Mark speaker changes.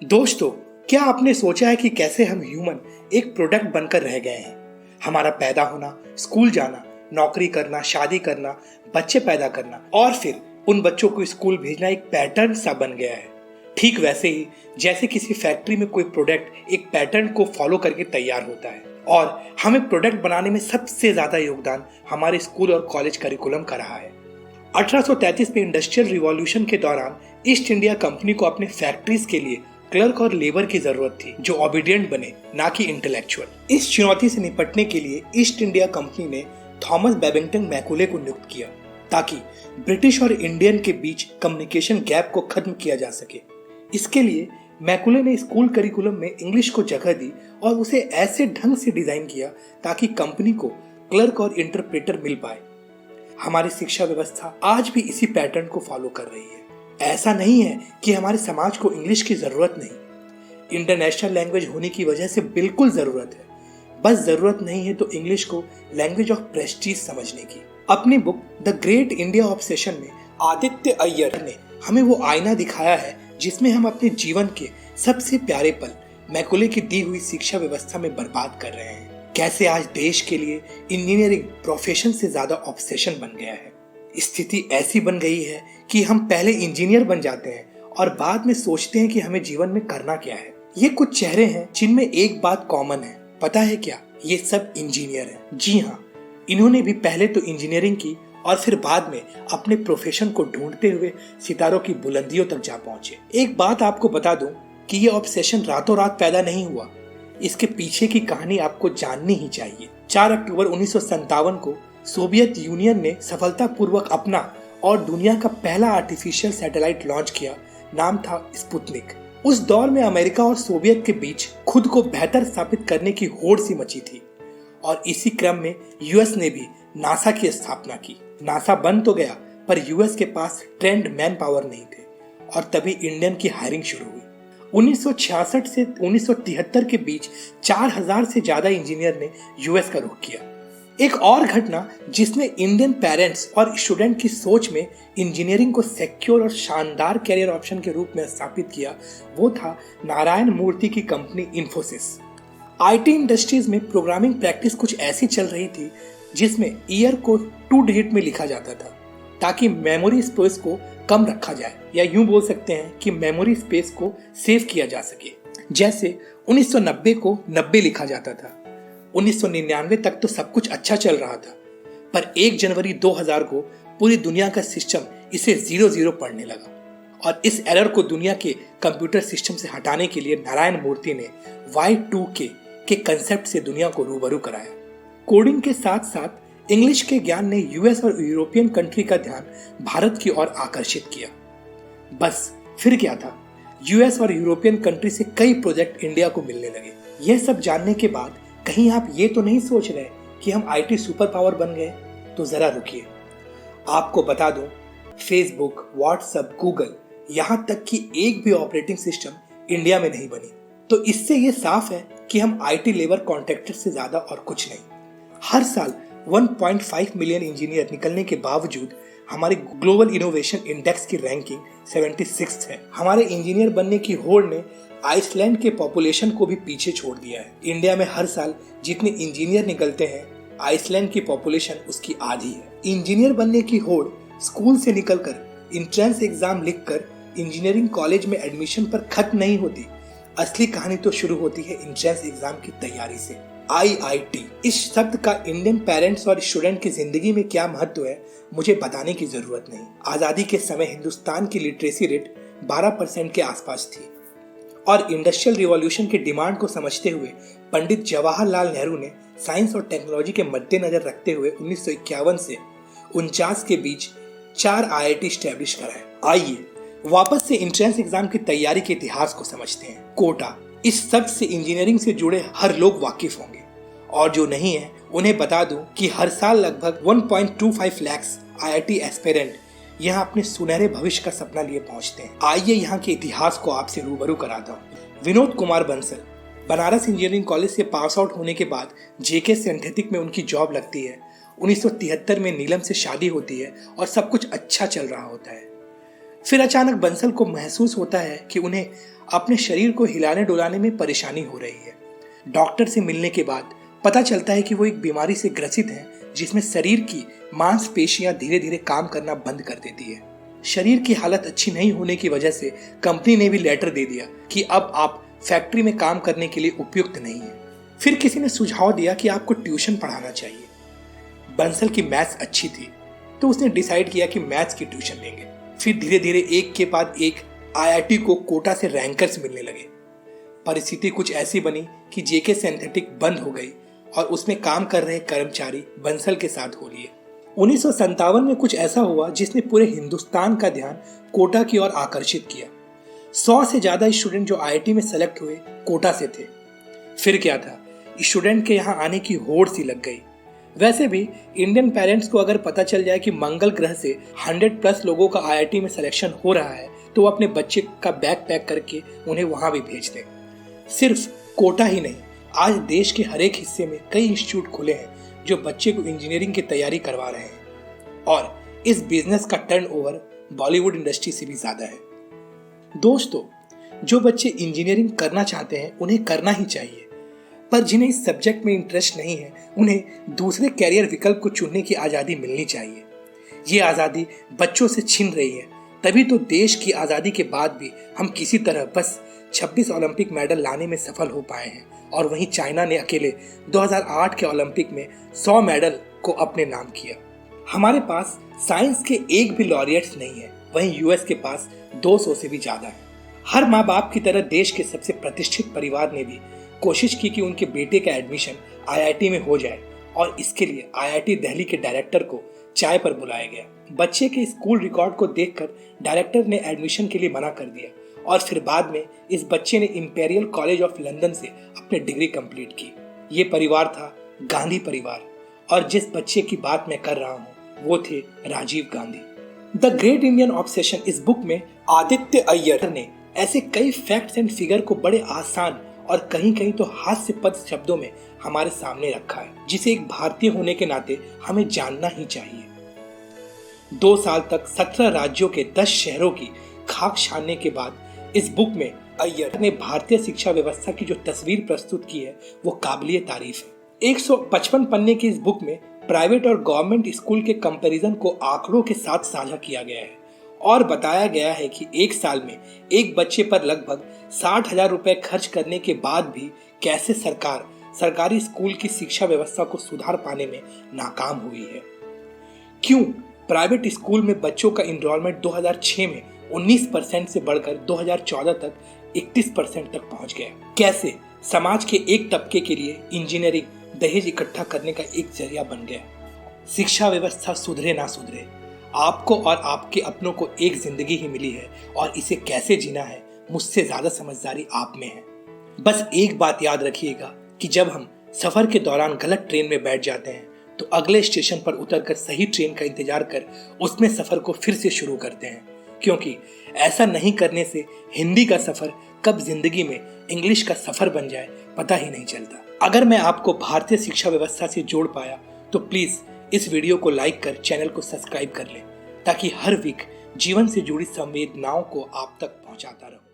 Speaker 1: दोस्तों, क्या आपने सोचा है कि कैसे हम ह्यूमन एक प्रोडक्ट बनकर रह गए हैं। हमारा पैदा होना, स्कूल जाना, नौकरी करना, शादी करना, बच्चे पैदा करना और फिर उन बच्चों को स्कूल भेजना एक पैटर्न सा बन गया है। ठीक वैसे ही जैसे किसी फैक्ट्री में कोई प्रोडक्ट एक पैटर्न को फॉलो करके तैयार होता है और हमें प्रोडक्ट बनाने में सबसे ज्यादा योगदान हमारे स्कूल और कॉलेज करिकुलम का रहा है। 1833 में इंडस्ट्रियल रिवॉल्यूशन के दौरान ईस्ट इंडिया कंपनी को अपने फैक्ट्रीज के लिए क्लर्क और लेबर की जरूरत थी जो ओबीडियंट बने, ना कि इंटेलेक्चुअल। इस चुनौती से निपटने के लिए ईस्ट इंडिया कंपनी ने थॉमस बेबिंगटन मैकुले को नियुक्त किया ताकि ब्रिटिश और इंडियन के बीच कम्युनिकेशन गैप को खत्म किया जा सके। इसके लिए मैकुले ने स्कूल करिकुलम में इंग्लिश को जगह दी और उसे ऐसे ढंग से डिजाइन किया ताकि कंपनी को क्लर्क और इंटरप्रेटर मिल पाए। हमारी शिक्षा व्यवस्था आज भी इसी पैटर्न को फॉलो कर रही है। ऐसा नहीं है कि हमारे समाज को इंग्लिश की जरूरत नहीं, इंटरनेशनल लैंग्वेज होने की वजह से बिल्कुल जरूरत है। बस जरूरत नहीं है तो इंग्लिश को लैंग्वेज ऑफ प्रेस्टीज समझने की। अपनी book the great India obsession में आदित्य अय्यर ने हमें वो आईना दिखाया है जिसमें हम अपने जीवन के सबसे प्यारे पल मैकुले की दी हुई शिक्षा व्यवस्था में बर्बाद कर रहे हैं। कैसे आज देश के लिए इंजीनियरिंग प्रोफेशन से ज्यादा ऑब्सेशन बन गया है। स्थिति ऐसी बन गई है कि हम पहले इंजीनियर बन जाते हैं और बाद में सोचते हैं कि हमें जीवन में करना क्या है। ये कुछ चेहरे हैं जिनमें एक बात कॉमन है, पता है क्या? ये सब इंजीनियर हैं। जी हाँ, इन्होंने भी पहले तो इंजीनियरिंग की और फिर बाद में अपने प्रोफेशन को ढूंढते हुए सितारों की बुलंदियों तक जा पहुंचे। एक बात आपको बता दूं कि ये ऑब्सेशन रातों रात पैदा नहीं हुआ। इसके पीछे की कहानी आपको जाननी ही चाहिए। 4 अक्टूबर 1957 को सोवियत यूनियन ने सफलतापूर्वक अपना और दुनिया का पहला आर्टिफिशियल सैटेलाइट लॉन्च किया। नाम था स्पुतनिक। उस दौर में अमेरिका और सोवियत के बीच खुद को बेहतर स्थापित करने की होड़ सी मची थी और इसी क्रम में यूएस ने भी नासा की स्थापना की। नासा बन तो गया पर यूएस के पास ट्रेंड मैन पावर नहीं थे और तभी इंडियन की हायरिंग शुरू हुई। 1966 से 1973 के बीच 4000 से ज्यादा इंजीनियर ने यूएस का रुख किया। एक और घटना जिसने इंडियन पेरेंट्स और स्टूडेंट की सोच में इंजीनियरिंग को सिक्योर और शानदार कैरियर ऑप्शन के रूप में स्थापित किया, वो था नारायण मूर्ति की कंपनी इन्फोसिस। आईटी इंडस्ट्रीज में प्रोग्रामिंग प्रैक्टिस कुछ ऐसी चल रही थी जिसमें ईयर को 2 डिजिट में लिखा जाता था ताकि मेमोरी स्पेस को कम रखा जाए, या यूं बोल सकते हैं कि मेमोरी स्पेस को सेव किया जा सके। जैसे 1990 को 90 लिखा जाता था। 1999 तक तो सब कुछ अच्छा चल रहा था, पर 1 जनवरी 2000 को पूरी दुनिया का सिस्टम इसे 00 पढ़ने लगा और इस एरर को दुनिया के कंप्यूटर सिस्टम से हटाने के लिए नारायण मूर्ति ने Y2K के कंसेप्ट से दुनिया को रूबरू कराया। कोडिंग के साथ साथ इंग्लिश के ज्ञान ने यूएस और यूरोपियन कंट्री का ध्यान भारत की ओर आकर्षित किया। बस फिर क्या था, यूएस और यूरोपियन कंट्री से कई प्रोजेक्ट इंडिया को मिलने लगे। यह सब जानने के बाद कहीं आप ये तो नहीं सोच रहे कि हम आईटी सुपर पावर बन गए? तो जरा रुकिए, आपको बता दूं, फेसबुक, व्हाट्सएप, गूगल, यहां तक कि एक भी ऑपरेटिंग सिस्टम इंडिया में नहीं बनी। तो इससे ये साफ है कि हम आईटी लेबर कॉन्ट्रैक्टर से ज्यादा और कुछ नहीं। हर साल 1.5 मिलियन इंजीनियर निकलने के बावजूद हमारे ग्लोबल इनोवेशन इंडेक्स की रैंकिंग 76 है। हमारे इंजीनियर बनने की होड़ ने आइसलैंड के पॉपुलेशन को भी पीछे छोड़ दिया है। इंडिया में हर साल जितने इंजीनियर निकलते हैं, आइसलैंड की पॉपुलेशन उसकी आधी है। इंजीनियर बनने की होड़ स्कूल से निकलकर एंट्रेंस एग्जाम लिखकर इंजीनियरिंग कॉलेज में एडमिशन पर खत्म नहीं होती। असली कहानी तो शुरू होती है एंट्रेंस एग्जाम की तैयारी से। आईआईटी इस शब्द का इंडियन पेरेंट्स और स्टूडेंट की जिंदगी में क्या महत्व है मुझे बताने की जरूरत नहीं। आजादी के समय हिंदुस्तान की लिटरेसी रेट 12% के आसपास थी और इंडस्ट्रियल रिवॉल्यूशन की डिमांड को समझते हुए पंडित जवाहरलाल नेहरू ने साइंस और टेक्नोलॉजी के मद्देनजर रखते हुए 1951 से 49 के बीच 4 आईआईटी स्टैब्लिश कराए। आइए वापस से एंट्रेंस एग्जाम की तैयारी के इतिहास को समझते हैं। कोटा, इस शब्द से इंजीनियरिंग से जुड़े हर लोग वाकिफ होंगे और जो नहीं है उन्हें बता दूं कि हर साल लगभग 1.25 लाख आईआईटी एस्पिरेंट यहाँ अपने सुनहरे भविष्य का सपना लिए पहुंचते हैं। आइए यहाँ के इतिहास को आपसे रूबरू कराता हूँ। विनोद कुमार बंसल बनारस इंजीनियरिंग कॉलेज से पास आउट होने के बाद जेके सिंथेटिक में उनकी जॉब लगती है। 1973 में नीलम से शादी होती है और सब कुछ अच्छा चल रहा होता है। फिर अचानक बंसल को महसूस होता है कि उन्हें अपने शरीर को हिलाने डुलाने में परेशानी हो रही है। डॉक्टर से मिलने के बाद पता चलता है कि वो एक बीमारी से ग्रसित हैं जिसमें शरीर की मांसपेशियां धीरे धीरे काम करना बंद कर देती है। शरीर की हालत अच्छी नहीं होने की वजह से कंपनी ने भी लेटर दे दिया कि अब आप फैक्ट्री में काम करने के लिए उपयुक्त नहीं है। फिर किसी ने सुझाव दिया कि आपको ट्यूशन पढ़ाना चाहिए। बंसल की मैथ्स अच्छी थी तो उसने डिसाइड किया कि मैथ्स की ट्यूशन लेंगे। फिर धीरे धीरे एक के बाद एक आईआईटी को कोटा से रैंकर्स मिलने लगे। परिस्थिति कुछ ऐसी बनी कि जेके सिंथेटिक बंद हो गई और उसमें काम कर रहे कर्मचारी बंसल के साथ हो लिए। 1957 में कुछ ऐसा हुआ जिसने पूरे हिंदुस्तान का ध्यान कोटा की ओर आकर्षित किया। 100 से ज्यादा स्टूडेंट जो आईआईटी में सेलेक्ट हुए कोटा से थे। फिर क्या था, स्टूडेंट के यहाँ आने की होड़ सी लग गई। वैसे भी इंडियन पेरेंट्स को अगर पता चल जाए कि मंगल ग्रह से 100+ लोगों का आईआईटी में सिलेक्शन हो रहा है तो वो अपने बच्चे का बैग पैक करके उन्हें वहां भी भेज दें। सिर्फ कोटा ही नहीं, आज देश के हर एक हिस्से में कई इंस्टीट्यूट खुले हैं जो बच्चे को इंजीनियरिंग की तैयारी करवा रहे हैं और इस बिजनेस का टर्नओवर बॉलीवुड इंडस्ट्री से भी ज्यादा है। दोस्तों, जो बच्चे इंजीनियरिंग करना चाहते हैं उन्हें करना ही चाहिए, पर जिन्हें इस सब्जेक्ट में इंटरेस्ट नहीं है उन्हें दूसरे कैरियर विकल्प को चुनने की आज़ादी मिलनी चाहिए। ये आज़ादी बच्चों से छीन रही है, तभी तो देश की आज़ादी के बाद भी हम किसी तरह बस 26 ओलंपिक मेडल लाने में सफल हो पाए हैं और वहीं चाइना ने अकेले 2008 के ओलंपिक में 100 मेडल को अपने नाम किया। हमारे पास साइंस के एक भी लॉरिएट्स नहीं है, वहीं यूएस के पास 200 से भी ज्यादा है। हर माँ बाप की तरह देश के सबसे प्रतिष्ठित परिवार ने भी कोशिश की कि उनके बेटे का एडमिशन आईआईटी में हो जाए और इसके लिए आईआईटी दिल्ली के डायरेक्टर को चाय पर बुलाया गया। बच्चे के स्कूल रिकॉर्ड को देखकर डायरेक्टर ने एडमिशन के लिए मना कर दिया और फिर बाद में इस बच्चे ने इंपीरियल कॉलेज ऑफ लंदन से अपनी डिग्री कंप्लीट की। ये परिवार था गांधी परिवार और जिस बच्चे की बात मैं कर रहा हूँ वो थे Rajiv Gandhi. The great Indian obsession इस बुक में आदित्य अय्यर ने ऐसे कई फैक्ट्स एंड फिगर को बड़े आसान और कहीं कहीं तो हास्यपद शब्दों में हमारे सामने रखा है, जिसे एक भारतीय होने के नाते हमें जानना ही चाहिए। 2 साल तक 17 राज्यों के 10 शहरों की खाक छानने के बाद इस बुक में अय्यर ने भारतीय शिक्षा व्यवस्था की जो तस्वीर प्रस्तुत की है वो काबिलिए तारीफ है। 155 पन्ने की इस बुक में प्राइवेट और गवर्नमेंट स्कूल के कंपैरिजन को आंकड़ों के साथ साझा किया गया है और बताया गया है कि एक साल में एक बच्चे पर लगभग 60,000 रुपए खर्च करने के बाद भी कैसे सरकार सरकारी स्कूल की शिक्षा व्यवस्था को सुधार पाने में नाकाम हुई है। क्यों प्राइवेट स्कूल में बच्चों का इनरोलमेंट 2006 में 19% से बढ़कर 2014 तक 31% तक पहुंच गया। कैसे समाज के एक तबके के लिए इंजीनियरिंग दहेज इकट्ठा करने का एक जरिया बन गया। शिक्षा व्यवस्था सुधरे ना सुधरे, आपको और आपके अपनों को एक जिंदगी ही मिली है और इसे कैसे जीना है मुझसे ज्यादा समझदारी आप में है। बस एक बात याद रखिएगा कि जब हम सफर के दौरान गलत ट्रेन में बैठ जाते हैं तो अगले स्टेशन पर उतरकर सही ट्रेन का इंतजार कर उसमें सफर को फिर से शुरू करते हैं, क्योंकि ऐसा नहीं करने से हिंदी का सफर कब जिंदगी में इंग्लिश का सफर बन जाए पता ही नहीं चलता। अगर मैं आपको भारतीय शिक्षा व्यवस्था से जोड़ पाया तो प्लीज इस वीडियो को लाइक कर चैनल को सब्सक्राइब कर लें ताकि हर वीक जीवन से जुड़ी संवेदनाओं को आप तक पहुंचाता रहूं।